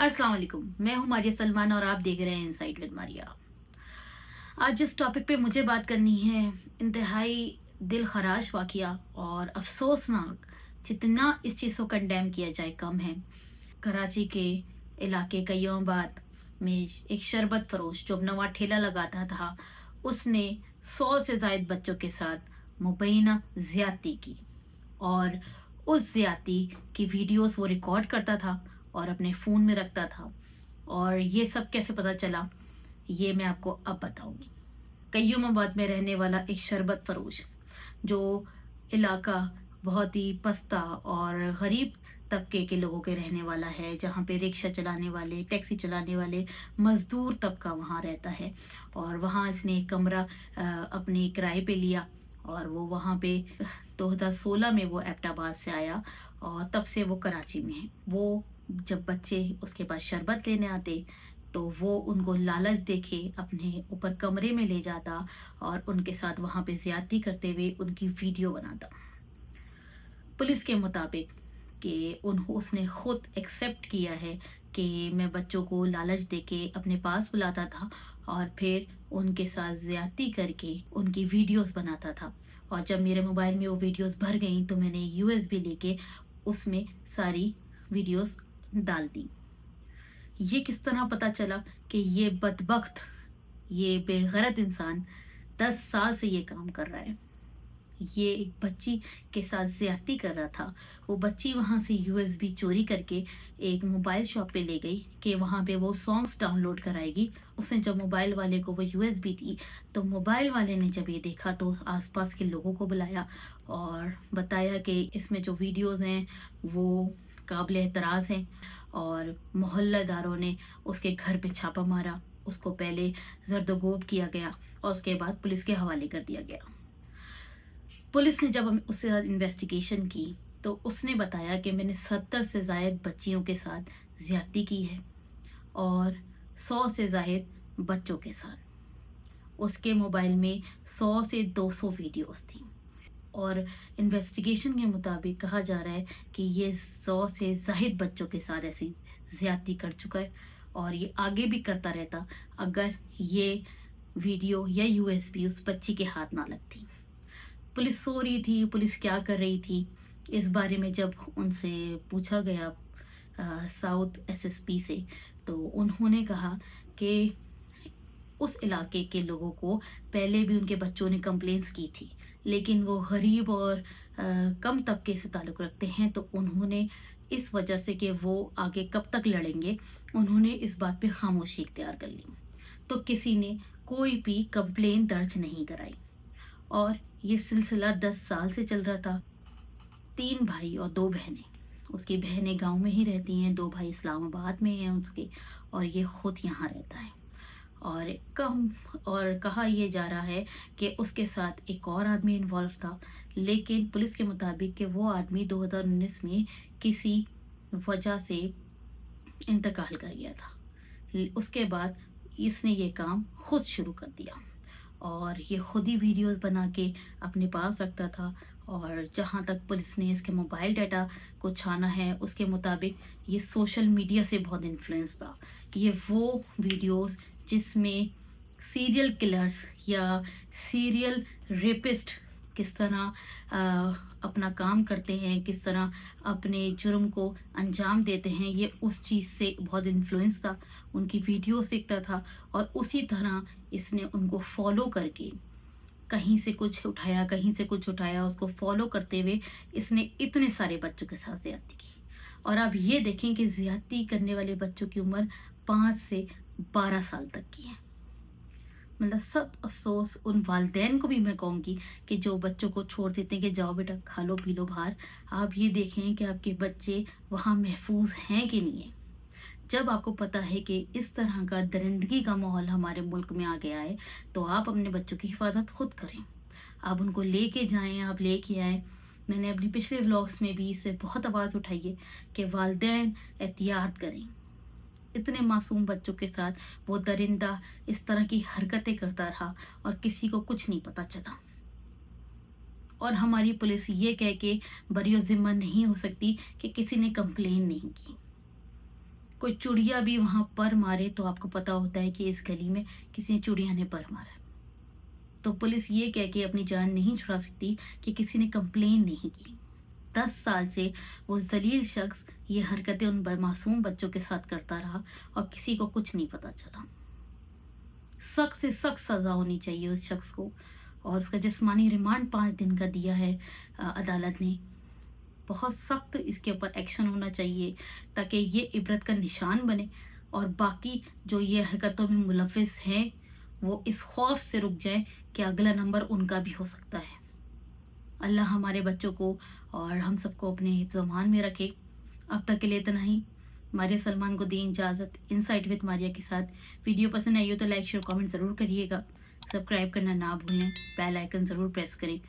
अस्सलाम वालेकुम। मैं हूं मारिया सलमान और आप देख रहे हैं इनसाइट विद मारिया। आज जिस टॉपिक पे मुझे बात करनी है, इंतहाई दिल खराश वाकया और अफसोसनाक, जितना इस चीज़ को कंडेम किया जाए कम है। कराची के इलाके कय्योमाबाद में एक शरबत फरोश जो अपना वहाँ ठेला लगाता था, उसने 100 से ज़ायद बच्चों के साथ मुबैना ज़्यादती की और उस ज़्यादती की वीडियोस वो रिकॉर्ड करता था और अपने फ़ोन में रखता था। और ये सब कैसे पता चला, ये मैं आपको अब बताऊंगी। कय्यूमाबाद में रहने वाला एक शरबत फरोश, जो इलाका बहुत ही पस्ता और गरीब तबके के लोगों के रहने वाला है, जहाँ पे रिक्शा चलाने वाले, टैक्सी चलाने वाले, मज़दूर तबका वहाँ रहता है। और वहाँ इसने एक कमरा अपने किराए पे लिया और वो वहाँ पे 2016 में वो एबटाबाद से आया और तब से वो कराची में है। वो जब बच्चे उसके पास शरबत लेने आते तो वो उनको लालच देके अपने ऊपर कमरे में ले जाता और उनके साथ वहाँ पे ज्यादती करते हुए उनकी वीडियो बनाता। पुलिस के मुताबिक कि उसने खुद एक्सेप्ट किया है कि मैं बच्चों को लालच देके अपने पास बुलाता था और फिर उनके साथ ज्यादती करके उनकी वीडियोस बनाता था। और जब मेरे मोबाइल में वो वीडियोस भर गई तो मैंने यूएसबी लेके उसमें सारी वीडियोस डाल दी। ये किस तरह पता चला कि ये बदबख्त, ये बेगैरत इंसान 10 साल से ये काम कर रहा है। ये एक बच्ची के साथ ज्यादती कर रहा था। वो बच्ची वहाँ से यूएसबी चोरी करके एक मोबाइल शॉप पे ले गई कि वहाँ पे वो सॉन्ग्स डाउनलोड कराएगी। उसने जब मोबाइल वाले को वो यूएसबी दी तो मोबाइल वाले ने जब ये देखा तो आसपास के लोगों को बुलाया और बताया कि इसमें जो वीडियोस हैं वो काबिल एतराज़ हैं। और मोहल्लेदारों ने उसके घर पे छापा मारा। उसको पहले जर्दोगोब किया गया और उसके बाद पुलिस के हवाले कर दिया गया। पुलिस ने जब उससे इन्वेस्टिगेशन की तो उसने बताया कि मैंने 70 से ज़ायद बच्चियों के साथ ज्यादती की है और 100 से ज़ायद बच्चों के साथ। उसके मोबाइल में 100 से 200 वीडियोस थी और इन्वेस्टिगेशन के मुताबिक कहा जा रहा है कि ये 100 से ज़ायद बच्चों के साथ ऐसी ज्यादती कर चुका है और ये आगे भी करता रहता अगर ये वीडियो या यूएसबी उस बच्ची के हाथ ना लगती। पुलिस सो रही थी, पुलिस क्या कर रही थी, इस बारे में जब उनसे पूछा गया साउथ एसएसपी से, तो उन्होंने कहा कि उस इलाके के लोगों को पहले भी उनके बच्चों ने कंप्लेंट्स की थी, लेकिन वो गरीब और कम तबके से ताल्लुक़ रखते हैं, तो उन्होंने इस वजह से कि वो आगे कब तक लड़ेंगे, उन्होंने इस बात पे खामोशी इख्तियार कर ली। तो किसी ने कोई भी कंप्लेन दर्ज नहीं कराई और ये सिलसिला 10 साल से चल रहा था। 3 भाई और 2 बहनें। उसकी बहनें गांव में ही रहती हैं, 2 भाई इस्लामाबाद में हैं उसके, और ये खुद यहाँ रहता है। और कहा यह जा रहा है कि उसके साथ एक और आदमी इन्वॉल्व था, लेकिन पुलिस के मुताबिक कि वो आदमी 2019 में किसी वजह से इंतकाल कर गया था। उसके बाद इसने ये काम खुद शुरू कर दिया और ये खुद ही वीडियोस बना के अपने पास रखता था। और जहाँ तक पुलिस ने इसके मोबाइल डाटा को छाना है, उसके मुताबिक ये सोशल मीडिया से बहुत इन्फ्लुएंस था कि ये वो वीडियोस जिसमें सीरियल किलर्स या सीरियल रेपिस्ट किस तरह अपना काम करते हैं, किस तरह अपने जुर्म को अंजाम देते हैं, ये उस चीज़ से बहुत इन्फ्लुएंस था। उनकी वीडियोस देखता था और उसी तरह इसने उनको फॉलो करके कहीं से कुछ उठाया, कहीं से कुछ उठाया, उसको फॉलो करते हुए इसने इतने सारे बच्चों के साथ ज्यादती की। और अब ये देखें कि ज्यादती करने वाले बच्चों की उम्र 5 से 12 साल तक की है। मतलब सब अफसोस उन वालदैन को भी मैं कहूँगी कि जो बच्चों को छोड़ देते हैं कि जाओ बेटा खा लो पी लो बाहर। आप ये देखें कि आपके बच्चे वहाँ महफूज हैं कि नहीं है। जब आपको पता है कि इस तरह का दरिंदगी का माहौल हमारे मुल्क में आ गया है, तो आप अपने बच्चों की हिफाजत खुद करें। आप उनको लेके जाएं, आप लेके आएँ। मैंने अपने पिछले व्लॉग्स में भी इससे बहुत आवाज़ उठाई है कि वालिदैन एहतियात करें। इतने मासूम बच्चों के साथ वो दरिंदा इस तरह की हरकतें करता रहा और किसी को कुछ नहीं पता चला। और हमारी पुलिस ये कह के बरियो ज़िम्मा नहीं हो सकती कि किसी ने कंप्लेन नहीं की। कोई चुड़िया भी वहाँ पर मारे तो आपको पता होता है कि इस गली में किसी चिड़िया ने पर मारा है। तो पुलिस ये कह के अपनी जान नहीं छुड़ा सकती कि किसी ने कंप्लेन नहीं की। 10 साल से वो जलील शख्स ये हरकतें उन मासूम बच्चों के साथ करता रहा और किसी को कुछ नहीं पता चला। सख्त से सख्त सजा होनी चाहिए उस शख्स को, और उसका जिस्मानी रिमांड 5 दिन का दिया है अदालत ने। बहुत सख्त इसके ऊपर एक्शन होना चाहिए ताकि ये इबरत का निशान बने और बाकी जो ये हरकतों में मुलविस हैं वो इस खौफ से रुक जाएं कि अगला नंबर उनका भी हो सकता है। अल्लाह हमारे बच्चों को और हम सबको अपने हिफ्ज़-ओ-मान में रखे। अब तक के लिए इतना ही। मारिया सलमान को दी इजाज़त इनसाइट विद मारिया के साथ। वीडियो पसंद आई हो तो लाइक शेयर कमेंट ज़रूर करिएगा। सब्सक्राइब करना ना भूलें, बेल आइकन ज़रूर प्रेस करें